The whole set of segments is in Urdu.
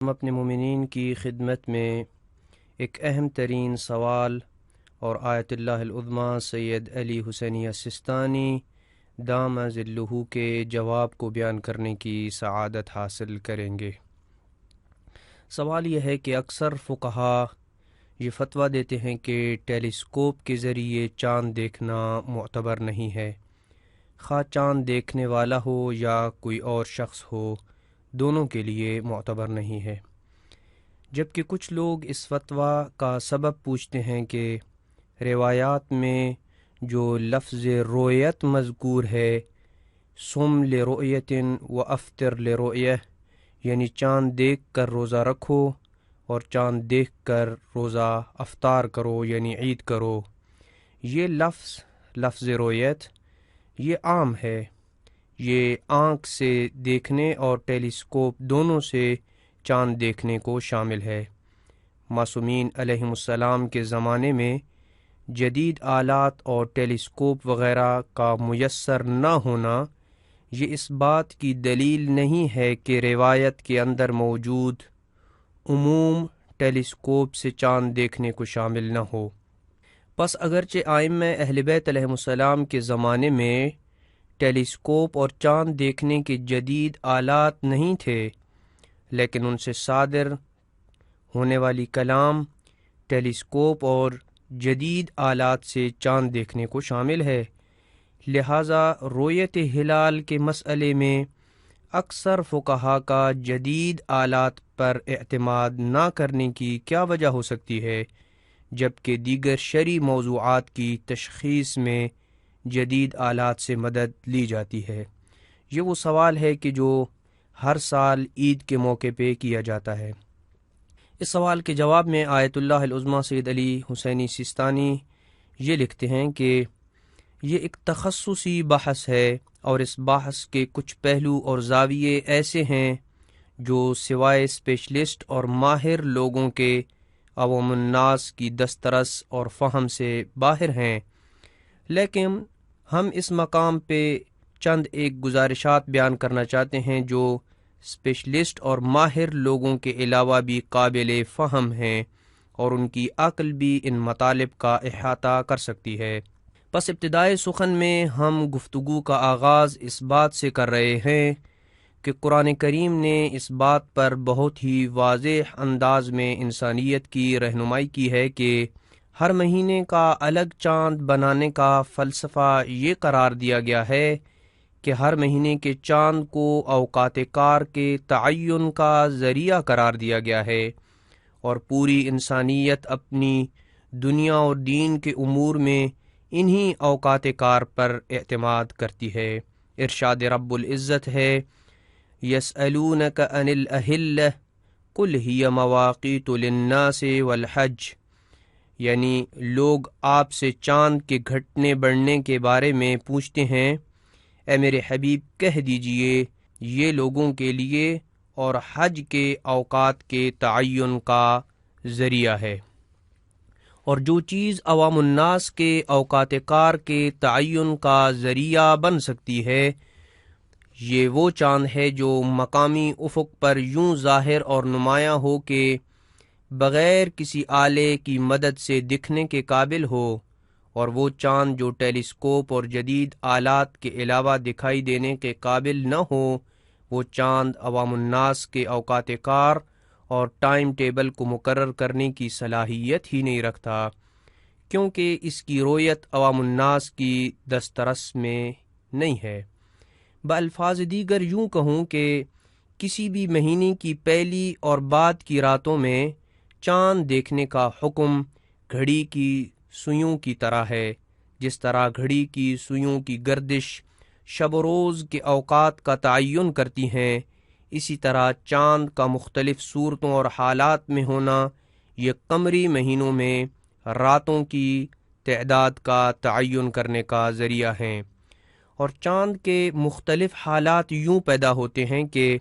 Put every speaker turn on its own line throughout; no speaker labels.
ہم اپنے مومنین کی خدمت میں ایک اہم ترین سوال اور آیت اللہ العظمیٰ سید علی حسینی السیستانی دام ظلہ کے جواب کو بیان کرنے کی سعادت حاصل کریں گے۔ سوال یہ ہے کہ اکثر فقہا یہ فتویٰ دیتے ہیں کہ ٹیلیسکوپ کے ذریعے چاند دیکھنا معتبر نہیں ہے، خواہ چاند دیکھنے والا ہو یا کوئی اور شخص ہو، دونوں کے لیے معتبر نہیں ہے۔ جبکہ کچھ لوگ اس فتویٰ کا سبب پوچھتے ہیں کہ روایات میں جو لفظ رؤیت مذکور ہے، صم لرؤیت و افطر لرؤیہ، یعنی چاند دیکھ کر روزہ رکھو اور چاند دیکھ کر روزہ افطار کرو یعنی عید کرو، یہ لفظ رؤیت یہ عام ہے، یہ آنکھ سے دیکھنے اور ٹیلیسکوپ دونوں سے چاند دیکھنے کو شامل ہے۔ معصومین علیہم السلام کے زمانے میں جدید آلات اور ٹیلیسکوپ وغیرہ کا میسر نہ ہونا یہ اس بات کی دلیل نہیں ہے کہ روایت کے اندر موجود عموم ٹیلیسکوپ سے چاند دیکھنے کو شامل نہ ہو۔ پس اگرچہ ائمہ اہل بیت علیہم السلام کے زمانے میں ٹیلیسکوپ اور چاند دیکھنے کے جدید آلات نہیں تھے، لیکن ان سے صادر ہونے والی کلام ٹیلیسکوپ اور جدید آلات سے چاند دیکھنے کو شامل ہے۔ لہٰذا رؤیت ہلال کے مسئلے میں اکثر فقہا کا جدید آلات پر اعتماد نہ کرنے کی کیا وجہ ہو سکتی ہے، جبکہ دیگر شرعی موضوعات کی تشخیص میں جدید آلات سے مدد لی جاتی ہے؟ یہ وہ سوال ہے کہ جو ہر سال عید کے موقع پہ کیا جاتا ہے۔ اس سوال کے جواب میں آیت اللہ العظمیٰ سید علی حسینی سیستانی یہ لکھتے ہیں کہ یہ ایک تخصصی بحث ہے اور اس بحث کے کچھ پہلو اور زاویے ایسے ہیں جو سوائے اسپیشلسٹ اور ماہر لوگوں کے عوام الناس کی دسترس اور فہم سے باہر ہیں، لیکن ہم اس مقام پہ چند ایک گزارشات بیان کرنا چاہتے ہیں جو اسپیشلسٹ اور ماہر لوگوں کے علاوہ بھی قابل فہم ہیں اور ان کی عقل بھی ان مطالب کا احاطہ کر سکتی ہے۔ پس ابتدائے سخن میں ہم گفتگو کا آغاز اس بات سے کر رہے ہیں کہ قرآن کریم نے اس بات پر بہت ہی واضح انداز میں انسانیت کی رہنمائی کی ہے کہ ہر مہینے کا الگ چاند بنانے کا فلسفہ یہ قرار دیا گیا ہے کہ ہر مہینے کے چاند کو اوقات کار کے تعین کا ذریعہ قرار دیا گیا ہے، اور پوری انسانیت اپنی دنیا اور دین کے امور میں انہی اوقات کار پر اعتماد کرتی ہے۔ ارشاد رب العزت ہے، یسألونک عن الاہلہ قل ہی مواقیت للناس والحج، یعنی لوگ آپ سے چاند کے گھٹنے بڑھنے کے بارے میں پوچھتے ہیں، اے میرے حبیب کہہ دیجئے یہ لوگوں کے لیے اور حج کے اوقات کے تعین کا ذریعہ ہے۔ اور جو چیز عوام الناس کے اوقات کار کے تعین کا ذریعہ بن سکتی ہے، یہ وہ چاند ہے جو مقامی افق پر یوں ظاہر اور نمایاں ہو کہ بغیر کسی آلے کی مدد سے دکھنے کے قابل ہو، اور وہ چاند جو ٹیلیسکوپ اور جدید آلات کے علاوہ دکھائی دینے کے قابل نہ ہو، وہ چاند عوام الناس کے اوقات کار اور ٹائم ٹیبل کو مقرر کرنے کی صلاحیت ہی نہیں رکھتا، کیونکہ اس کی رؤیت عوام الناس کی دسترس میں نہیں ہے۔ بالفاظ دیگر یوں کہوں کہ کسی بھی مہینے کی پہلی اور بعد کی راتوں میں چاند دیکھنے کا حکم گھڑی کی سوئیوں کی طرح ہے، جس طرح گھڑی کی سوئیوں کی گردش شب و روز کے اوقات کا تعین کرتی ہیں، اسی طرح چاند کا مختلف صورتوں اور حالات میں ہونا یہ قمری مہینوں میں راتوں کی تعداد کا تعین کرنے کا ذریعہ ہیں۔ اور چاند کے مختلف حالات یوں پیدا ہوتے ہیں کہ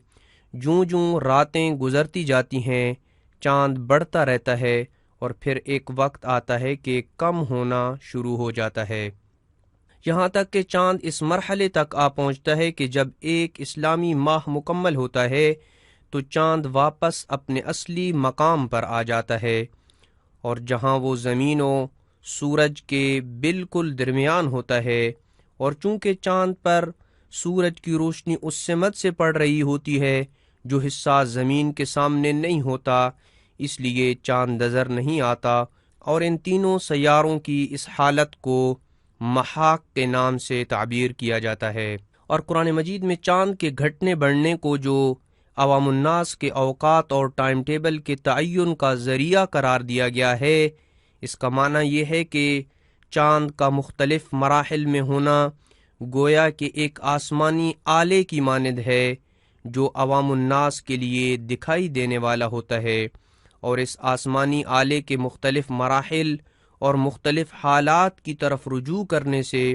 جوں جوں راتیں گزرتی جاتی ہیں چاند بڑھتا رہتا ہے، اور پھر ایک وقت آتا ہے کہ کم ہونا شروع ہو جاتا ہے، یہاں تک کہ چاند اس مرحلے تک آ پہنچتا ہے کہ جب ایک اسلامی ماہ مکمل ہوتا ہے تو چاند واپس اپنے اصلی مقام پر آ جاتا ہے، اور جہاں وہ زمین و سورج کے بالکل درمیان ہوتا ہے، اور چونکہ چاند پر سورج کی روشنی اس سمت سے پڑ رہی ہوتی ہے جو حصہ زمین کے سامنے نہیں ہوتا، اس لیے چاند نظر نہیں آتا، اور ان تینوں سیاروں کی اس حالت کو محاق کے نام سے تعبیر کیا جاتا ہے۔ اور قرآن مجید میں چاند کے گھٹنے بڑھنے کو جو عوام الناس کے اوقات اور ٹائم ٹیبل کے تعین کا ذریعہ قرار دیا گیا ہے، اس کا معنی یہ ہے کہ چاند کا مختلف مراحل میں ہونا گویا کہ ایک آسمانی آلے کی مانند ہے جو عوام الناس کے لیے دکھائی دینے والا ہوتا ہے، اور اس آسمانی آلے کے مختلف مراحل اور مختلف حالات کی طرف رجوع کرنے سے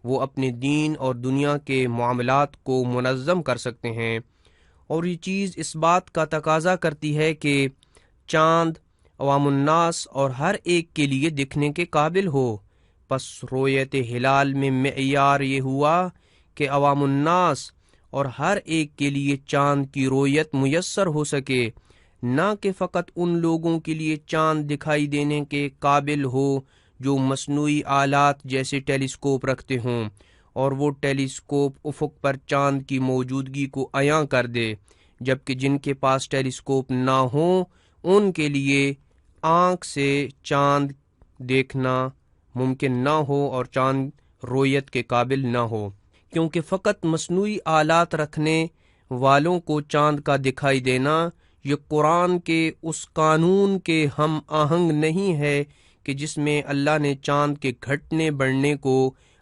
وہ اپنے دین اور دنیا کے معاملات کو منظم کر سکتے ہیں۔ اور یہ چیز اس بات کا تقاضا کرتی ہے کہ چاند عوام الناس اور ہر ایک کے لیے دکھنے کے قابل ہو۔ پس رویت ہلال میں معیار یہ ہوا کہ عوام الناس اور ہر ایک کے لیے چاند کی رویت میسر ہو سکے، نہ کہ فقط ان لوگوں کے لیے چاند دکھائی دینے کے قابل ہو جو مصنوعی آلات جیسے ٹیلیسکوپ رکھتے ہوں، اور وہ ٹیلیسکوپ افق پر چاند کی موجودگی کو عیاں کر دے، جبکہ جن کے پاس ٹیلیسکوپ نہ ہوں ان کے لیے آنکھ سے چاند دیکھنا ممکن نہ ہو اور چاند رویت کے قابل نہ ہو، کیونکہ فقط مصنوعی آلات رکھنے والوں کو چاند کا دکھائی دینا یہ قرآن کے اس قانون کے ہم آہنگ نہیں ہے کہ جس میں اللہ نے چاند کے گھٹنے بڑھنے کو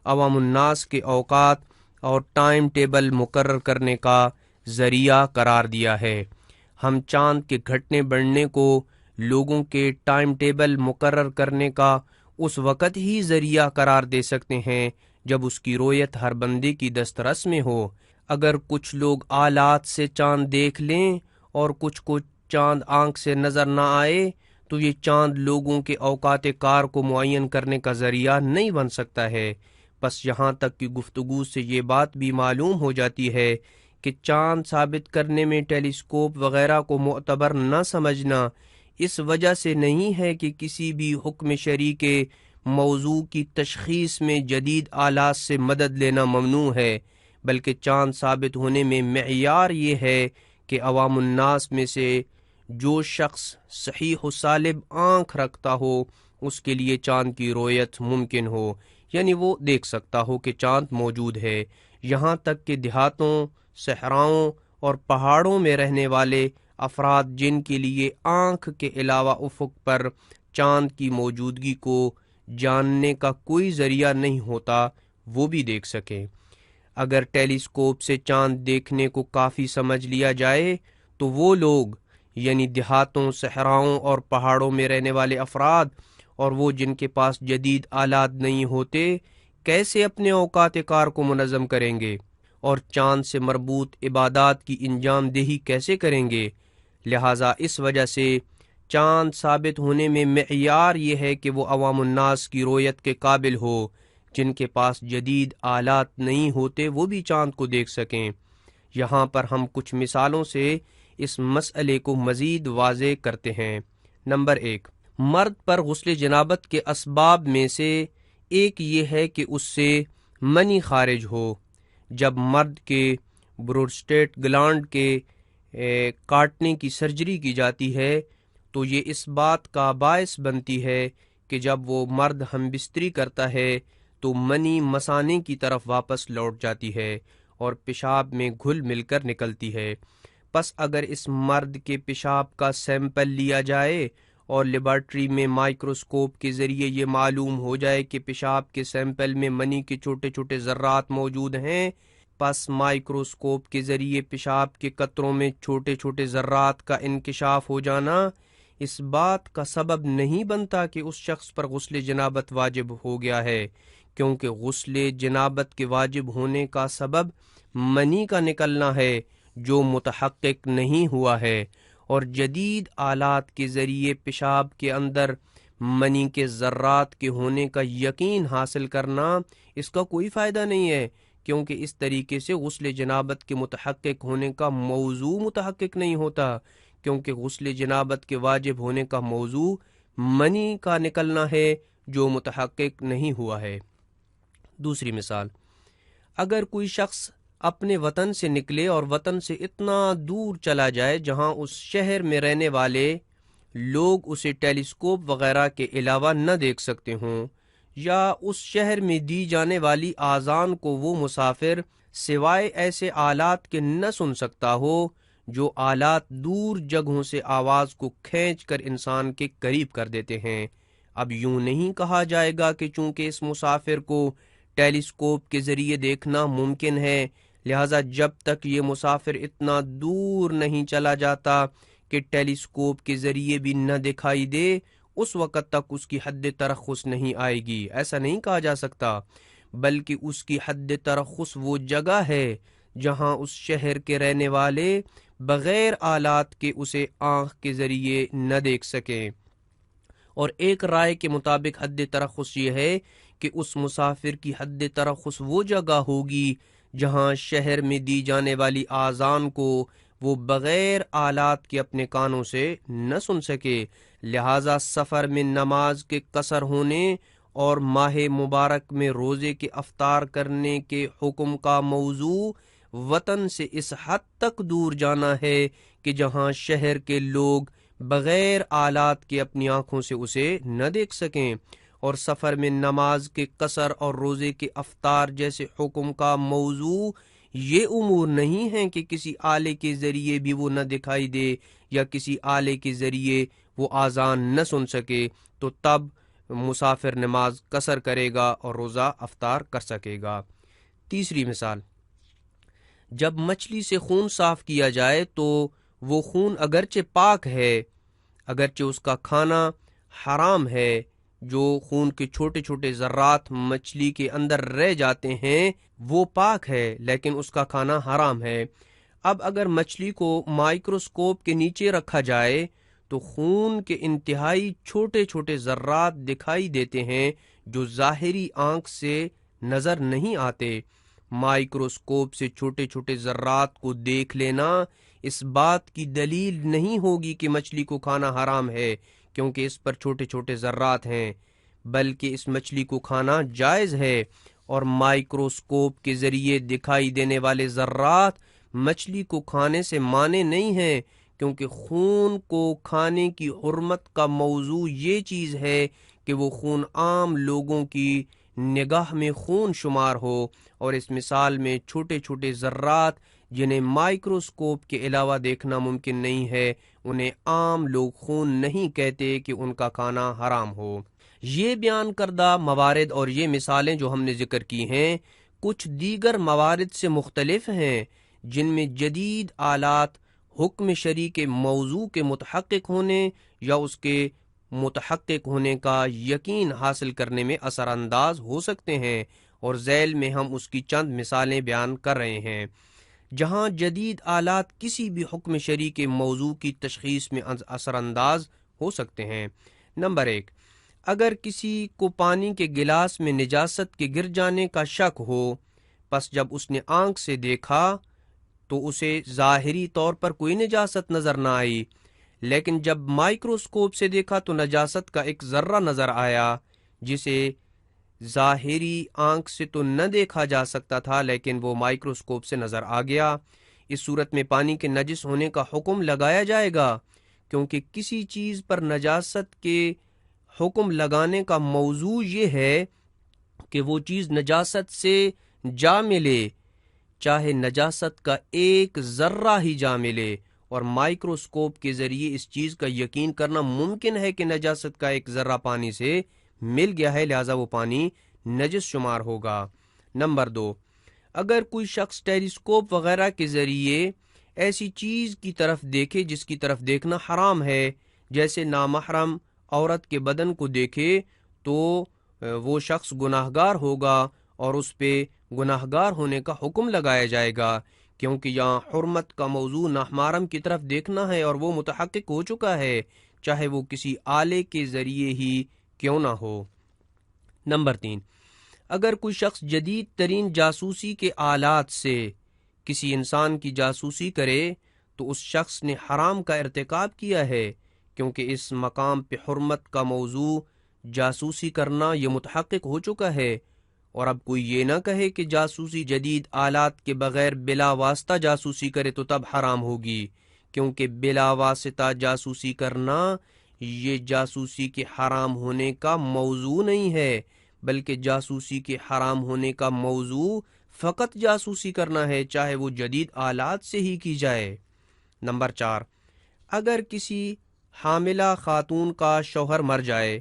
عوام الناس کے اوقات اور ٹائم ٹیبل مقرر کرنے کا ذریعہ قرار دیا ہے۔ ہم چاند کے گھٹنے بڑھنے کو لوگوں کے ٹائم ٹیبل مقرر کرنے کا اس وقت ہی ذریعہ قرار دے سکتے ہیں جب اس کی رویت ہر بندے کی دسترس میں ہو۔ اگر کچھ لوگ آلات سے چاند دیکھ لیں اور کچھ کو چاند آنکھ سے نظر نہ آئے تو یہ چاند لوگوں کے اوقات کار کو معین کرنے کا ذریعہ نہیں بن سکتا ہے۔ بس یہاں تک کہ گفتگو سے یہ بات بھی معلوم ہو جاتی ہے کہ چاند ثابت کرنے میں ٹیلیسکوپ وغیرہ کو معتبر نہ سمجھنا اس وجہ سے نہیں ہے کہ کسی بھی حکم شرعی کے موضوع کی تشخیص میں جدید آلات سے مدد لینا ممنوع ہے، بلکہ چاند ثابت ہونے میں معیار یہ ہے کہ عوام الناس میں سے جو شخص صحیح و سالم آنکھ رکھتا ہو اس کے لیے چاند کی رویت ممکن ہو، یعنی وہ دیکھ سکتا ہو کہ چاند موجود ہے۔ یہاں تک کہ دیہاتوں، صحراؤں اور پہاڑوں میں رہنے والے افراد جن کے لیے آنکھ کے علاوہ افق پر چاند کی موجودگی کو جاننے کا کوئی ذریعہ نہیں ہوتا، وہ بھی دیکھ سکیں۔ اگر ٹیلیسکوپ سے چاند دیکھنے کو کافی سمجھ لیا جائے تو وہ لوگ یعنی دیہاتوں، صحراؤں اور پہاڑوں میں رہنے والے افراد اور وہ جن کے پاس جدید آلات نہیں ہوتے کیسے اپنے اوقات کار کو منظم کریں گے اور چاند سے مربوط عبادات کی انجام دہی کیسے کریں گے؟ لہٰذا اس وجہ سے چاند ثابت ہونے میں معیار یہ ہے کہ وہ عوام الناس کی رویت کے قابل ہو۔ جن کے پاس جدید آلات نہیں ہوتے وہ بھی چاند کو دیکھ سکیں۔ یہاں پر ہم کچھ مثالوں سے اس مسئلے کو مزید واضح کرتے ہیں۔ نمبر 1، مرد پر غسل جنابت کے اسباب میں سے ایک یہ ہے کہ اس سے منی خارج ہو۔ جب مرد کے پروسٹیٹ گلانڈ کے کاٹنے کی سرجری کی جاتی ہے تو یہ اس بات کا باعث بنتی ہے کہ جب وہ مرد ہم بستری کرتا ہے تو منی مثانے کی طرف واپس لوٹ جاتی ہے اور پیشاب میں گھل مل کر نکلتی ہے۔ پس اگر اس مرد کے پیشاب کا سیمپل لیا جائے اور لیبارٹری میں مائکروسکوپ کے ذریعے یہ معلوم ہو جائے کہ پیشاب کے سیمپل میں منی کے چھوٹے چھوٹے ذرات موجود ہیں، پس مائکروسکوپ کے ذریعے پیشاب کے قطروں میں چھوٹے چھوٹے ذرات کا انکشاف ہو جانا اس بات کا سبب نہیں بنتا کہ اس شخص پر غسل جنابت واجب ہو گیا ہے، کیونکہ غسل جنابت کے واجب ہونے کا سبب منی کا نکلنا ہے جو متحقق نہیں ہوا ہے، اور جدید آلات کے ذریعے پیشاب کے اندر منی کے ذرات کے ہونے کا یقین حاصل کرنا اس کا کوئی فائدہ نہیں ہے، کیونکہ اس طریقے سے غسل جنابت کے متحقق ہونے کا موضوع متحقق نہیں ہوتا، کیونکہ غسل جنابت کے واجب ہونے کا موضوع منی کا نکلنا ہے جو متحقق نہیں ہوا ہے۔ دوسری مثال، اگر کوئی شخص اپنے وطن سے نکلے اور وطن سے اتنا دور چلا جائے جہاں اس شہر میں رہنے والے لوگ اسے ٹیلیسکوپ وغیرہ کے علاوہ نہ دیکھ سکتے ہوں، یا اس شہر میں دی جانے والی آذان کو وہ مسافر سوائے ایسے آلات کے نہ سن سکتا ہو جو آلات دور جگہوں سے آواز کو کھینچ کر انسان کے قریب کر دیتے ہیں، اب یوں نہیں کہا جائے گا کہ چونکہ اس مسافر کو ٹیلیسکوپ کے ذریعے دیکھنا ممکن ہے، لہذا جب تک یہ مسافر اتنا دور نہیں چلا جاتا کہ ٹیلیسکوپ کے ذریعے بھی نہ دکھائی دے، اس وقت تک اس کی حد ترخص نہیں آئے گی۔ ایسا نہیں کہا جا سکتا، بلکہ اس کی حد ترخص وہ جگہ ہے جہاں اس شہر کے رہنے والے بغیر آلات کے اسے آنکھ کے ذریعے نہ دیکھ سکیں۔ اور ایک رائے کے مطابق حد ترخص یہ ہے کہ اس مسافر کی حد ترخص وہ جگہ ہوگی جہاں شہر میں دی جانے والی آذان کو وہ بغیر آلات کے اپنے کانوں سے نہ سن سکے، لہٰذا سفر میں نماز کے قصر ہونے اور ماہ مبارک میں روزے کے افطار کرنے کے حکم کا موضوع وطن سے اس حد تک دور جانا ہے کہ جہاں شہر کے لوگ بغیر آلات کے اپنی آنکھوں سے اسے نہ دیکھ سکیں، اور سفر میں نماز کے قصر اور روزے کے افطار جیسے حکم کا موضوع یہ امور نہیں ہیں کہ کسی آلے کے ذریعے بھی وہ نہ دکھائی دے یا کسی آلے کے ذریعے وہ آذان نہ سن سکے، تو تب مسافر نماز قصر کرے گا اور روزہ افطار کر سکے گا۔ تیسری مثال، جب مچھلی سے خون صاف کیا جائے تو وہ خون اگرچہ پاک ہے، اگرچہ اس کا کھانا حرام ہے، جو خون کے چھوٹے چھوٹے ذرات مچھلی کے اندر رہ جاتے ہیں وہ پاک ہے، لیکن اس کا کھانا حرام ہے۔ اب اگر مچھلی کو مائکروسکوپ کے نیچے رکھا جائے تو خون کے انتہائی چھوٹے چھوٹے ذرات دکھائی دیتے ہیں جو ظاہری آنکھ سے نظر نہیں آتے۔ مائکروسکوپ سے چھوٹے چھوٹے ذرات کو دیکھ لینا اس بات کی دلیل نہیں ہوگی کہ مچھلی کو کھانا حرام ہے کیونکہ اس پر چھوٹے چھوٹے ذرات ہیں، بلکہ اس مچھلی کو کھانا جائز ہے، اور مائکروسکوپ کے ذریعے دکھائی دینے والے ذرات مچھلی کو کھانے سے مانے نہیں ہیں، کیونکہ خون کو کھانے کی حرمت کا موضوع یہ چیز ہے کہ وہ خون عام لوگوں کی نگاہ میں خون شمار ہو، اور اس مثال میں چھوٹے چھوٹے ذرات جنہیں مائکروسکوپ کے علاوہ دیکھنا ممکن نہیں ہے انہیں عام لوگ خون نہیں کہتے کہ ان کا کھانا حرام ہو۔ یہ بیان کردہ موارد اور یہ مثالیں جو ہم نے ذکر کی ہیں کچھ دیگر موارد سے مختلف ہیں جن میں جدید آلات حکم شرعی کے موضوع کے متحقق ہونے یا اس کے متحقق ہونے کا یقین حاصل کرنے میں اثر انداز ہو سکتے ہیں، اور ذیل میں ہم اس کی چند مثالیں بیان کر رہے ہیں جہاں جدید آلات کسی بھی حکم شرعی کے موضوع کی تشخیص میں اثر انداز ہو سکتے ہیں۔ نمبر 1، اگر کسی کو پانی کے گلاس میں نجاست کے گر جانے کا شک ہو، پس جب اس نے آنکھ سے دیکھا تو اسے ظاہری طور پر کوئی نجاست نظر نہ آئی، لیکن جب مائکروسکوپ سے دیکھا تو نجاست کا ایک ذرہ نظر آیا جسے ظاہری آنکھ سے تو نہ دیکھا جا سکتا تھا لیکن وہ مائکروسکوپ سے نظر آ گیا۔ اس صورت میں پانی کے نجس ہونے کا حکم لگایا جائے گا، کیونکہ کسی چیز پر نجاست کے حکم لگانے کا موضوع یہ ہے کہ وہ چیز نجاست سے جا ملے، چاہے نجاست کا ایک ذرہ ہی جا ملے، اور مائکروسکوپ کے ذریعے اس چیز کا یقین کرنا ممکن ہے کہ نجاست کا ایک ذرہ پانی سے مل گیا ہے، لہذا وہ پانی نجس شمار ہوگا۔ نمبر 2، اگر کوئی شخص ٹیلیسکوپ وغیرہ کے ذریعے ایسی چیز کی طرف دیکھے جس کی طرف دیکھنا حرام ہے، جیسے نامحرم عورت کے بدن کو دیکھے، تو وہ شخص گناہگار ہوگا اور اس پہ گناہگار ہونے کا حکم لگایا جائے گا، کیونکہ یہاں حرمت کا موضوع نامحرم کی طرف دیکھنا ہے اور وہ متحقق ہو چکا ہے، چاہے وہ کسی آلے کے ذریعے ہی کیوں نہ ہو۔ نمبر 3، اگر کوئی شخص جدید ترین جاسوسی کے آلات سے کسی انسان کی جاسوسی کرے تو اس شخص نے حرام کا ارتکاب کیا ہے، کیونکہ اس مقام پہ حرمت کا موضوع جاسوسی کرنا یہ متحقق ہو چکا ہے۔ اور اب کوئی یہ نہ کہے کہ جاسوسی جدید آلات کے بغیر بلا واسطہ جاسوسی کرے تو تب حرام ہوگی، کیونکہ بلا واسطہ جاسوسی کرنا یہ جاسوسی کے حرام ہونے کا موضوع نہیں ہے، بلکہ جاسوسی کے حرام ہونے کا موضوع فقط جاسوسی کرنا ہے، چاہے وہ جدید آلات سے ہی کی جائے۔ نمبر 4، اگر کسی حاملہ خاتون کا شوہر مر جائے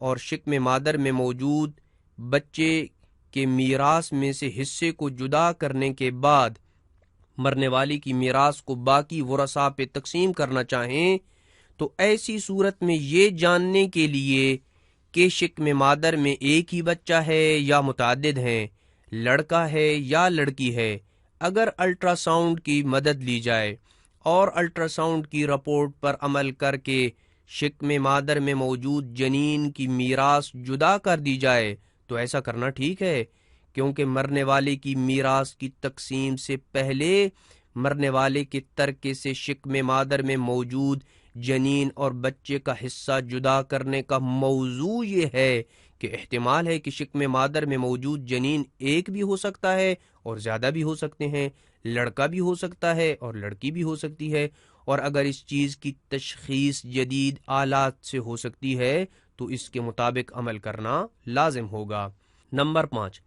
اور شکم مادر میں موجود بچے کے میراث میں سے حصے کو جدا کرنے کے بعد مرنے والی کی میراث کو باقی ورثاء پہ تقسیم کرنا چاہیں تو ایسی صورت میں یہ جاننے کے لیے کہ شکم مادر میں ایک ہی بچہ ہے یا متعدد ہیں، لڑکا ہے یا لڑکی ہے، اگر الٹرا ساؤنڈ کی مدد لی جائے اور الٹرا ساؤنڈ کی رپورٹ پر عمل کر کے شکم مادر میں موجود جنین کی میراث جدا کر دی جائے تو ایسا کرنا ٹھیک ہے، کیونکہ مرنے والے کی میراث کی تقسیم سے پہلے مرنے والے کے ترکے سے شکم مادر میں موجود جنین اور بچے کا حصہ جدا کرنے کا موضوع یہ ہے کہ احتمال ہے کہ شکم مادر میں موجود جنین ایک بھی ہو سکتا ہے اور زیادہ بھی ہو سکتے ہیں، لڑکا بھی ہو سکتا ہے اور لڑکی بھی ہو سکتی ہے، اور اگر اس چیز کی تشخیص جدید آلات سے ہو سکتی ہے تو اس کے مطابق عمل کرنا لازم ہوگا۔ نمبر 5،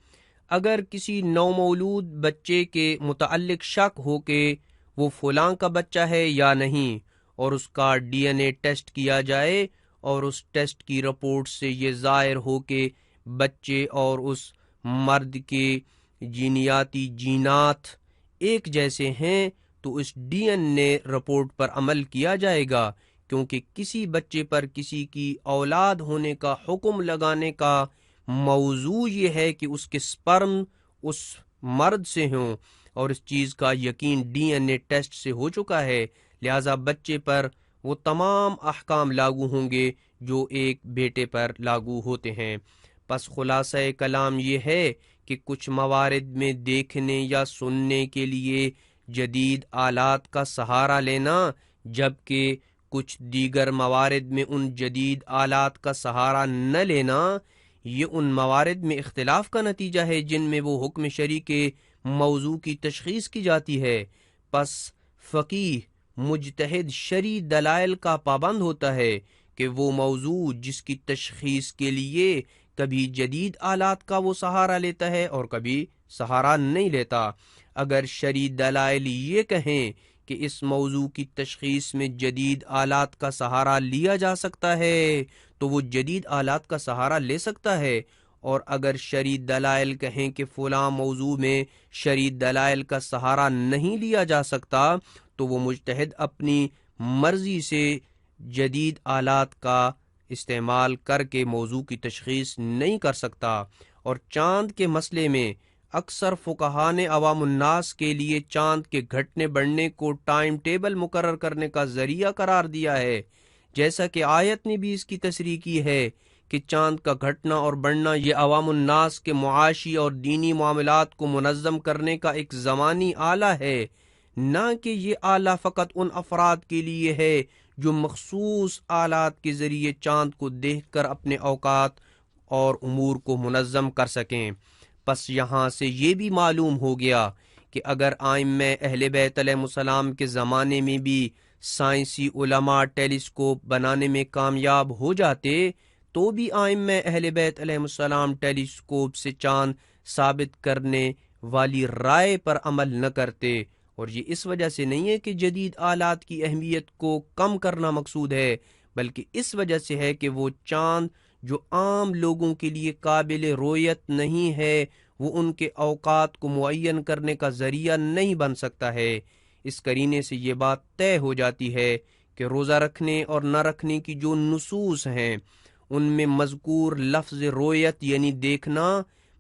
اگر کسی نومولود بچے کے متعلق شک ہو کہ وہ فلاں کا بچہ ہے یا نہیں اور اس کا ڈی این اے ٹیسٹ کیا جائے اور اس ٹیسٹ کی رپورٹ سے یہ ظاہر ہو کہ بچے اور اس مرد کے جینیاتی جینات ایک جیسے ہیں تو اس ڈی این اے رپورٹ پر عمل کیا جائے گا، کیونکہ کسی بچے پر کسی کی اولاد ہونے کا حکم لگانے کا موضوع یہ ہے کہ اس کے سپرم اس مرد سے ہوں، اور اس چیز کا یقین ڈی این اے ٹیسٹ سے ہو چکا ہے، لہذا بچے پر وہ تمام احکام لاگو ہوں گے جو ایک بیٹے پر لاگو ہوتے ہیں۔ پس خلاصہ کلام یہ ہے کہ کچھ موارد میں دیکھنے یا سننے کے لیے جدید آلات کا سہارا لینا، جبکہ کچھ دیگر موارد میں ان جدید آلات کا سہارا نہ لینا، یہ ان موارد میں اختلاف کا نتیجہ ہے جن میں وہ حکم شرعی کے موضوع کی تشخیص کی جاتی ہے۔ پس فقیہ مجتہد شرعی دلائل کا پابند ہوتا ہے کہ وہ موضوع جس کی تشخیص کے لیے کبھی جدید آلات کا وہ سہارا لیتا ہے اور کبھی سہارا نہیں لیتا، اگر شرعی دلائل یہ کہیں کہ اس موضوع کی تشخیص میں جدید آلات کا سہارا لیا جا سکتا ہے تو وہ جدید آلات کا سہارا لے سکتا ہے، اور اگر شرعی دلائل کہیں کہ فلاں موضوع میں شرعی دلائل کا سہارا نہیں لیا جا سکتا تو وہ مجتہد اپنی مرضی سے جدید آلات کا استعمال کر کے موضوع کی تشخیص نہیں کر سکتا۔ اور چاند کے مسئلے میں اکثر فقہاء نے عوام الناس کے لیے چاند کے گھٹنے بڑھنے کو ٹائم ٹیبل مقرر کرنے کا ذریعہ قرار دیا ہے، جیسا کہ آیت نے بھی اس کی تصریح کی ہے کہ چاند کا گھٹنا اور بڑھنا یہ عوام الناس کے معاشی اور دینی معاملات کو منظم کرنے کا ایک زمانی آلہ ہے، نہ کہ یہ آلہ فقط ان افراد کے لیے ہے جو مخصوص آلات کے ذریعے چاند کو دیکھ کر اپنے اوقات اور امور کو منظم کر سکیں۔ پس یہاں سے یہ بھی معلوم ہو گیا کہ اگر ائمہ اہل بیت علیہ السلام کے زمانے میں بھی سائنسی علماء ٹیلیسکوپ بنانے میں کامیاب ہو جاتے تو بھی ائمہ اہل بیت علیہ السلام ٹیلیسکوپ سے چاند ثابت کرنے والی رائے پر عمل نہ کرتے، اور یہ اس وجہ سے نہیں ہے کہ جدید آلات کی اہمیت کو کم کرنا مقصود ہے، بلکہ اس وجہ سے ہے کہ وہ چاند جو عام لوگوں کے لیے قابل رویت نہیں ہے وہ ان کے اوقات کو معین کرنے کا ذریعہ نہیں بن سکتا ہے۔ اس قرینے سے یہ بات طے ہو جاتی ہے کہ روزہ رکھنے اور نہ رکھنے کی جو نصوص ہیں ان میں مذکور لفظ رویت یعنی دیکھنا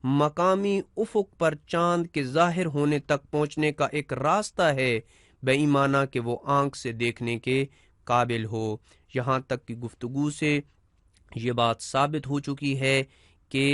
مقامی افق پر چاند کے ظاہر ہونے تک پہنچنے کا ایک راستہ ہے، بے ایمانہ کہ وہ آنکھ سے دیکھنے کے قابل ہو۔ یہاں تک کہ گفتگو سے یہ بات ثابت ہو چکی ہے کہ